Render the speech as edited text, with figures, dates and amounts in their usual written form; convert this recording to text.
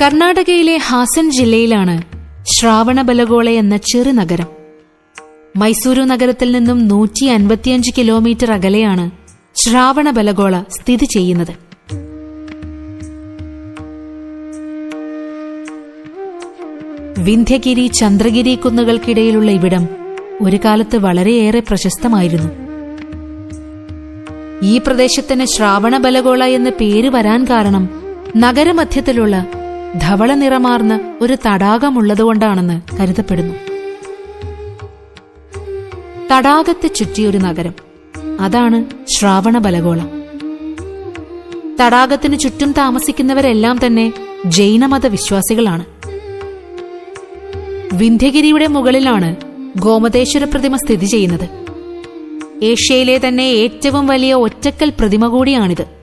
കർണാടകയിലെ ഹാസൻ ജില്ലയിലാണ് ശ്രാവണബലഗോള എന്ന ചെറു നഗരം. മൈസൂരു നഗരത്തിൽ നിന്നും 155 കിലോമീറ്റർ അകലെയാണ് ശ്രാവണബലഗോള സ്ഥിതി ചെയ്യുന്നത്. വിന്ധ്യഗിരി ചന്ദ്രഗിരി കുന്നുകൾക്കിടയിലുള്ള ഇവിടം ഒരു കാലത്ത് വളരെയേറെ പ്രശസ്തമായിരുന്നു. ഈ പ്രദേശത്തിന് ശ്രാവണബലഗോള എന്ന് പേര് വരാൻ കാരണം നഗരമധ്യത്തിലുള്ള ധവള നിറമാർന്ന ഒരു തടാകമുള്ളതുകൊണ്ടാണെന്ന് കരുതപ്പെടുന്നു. തടാകത്തെ ചുറ്റിയൊരു നഗരം, അതാണ് ശ്രാവണബലഗോള. തടാകത്തിന് ചുറ്റും താമസിക്കുന്നവരെല്ലാം തന്നെ ജൈനമത വിശ്വാസികളാണ്. വിന്ധ്യഗിരിയുടെ മുകളിലാണ് ഗോമതേശ്വര പ്രതിമ സ്ഥിതി ചെയ്യുന്നത്. ഏഷ്യയിലെ തന്നെ ഏറ്റവും വലിയ ഒറ്റക്കൽ പ്രതിമ കൂടിയാണിത്.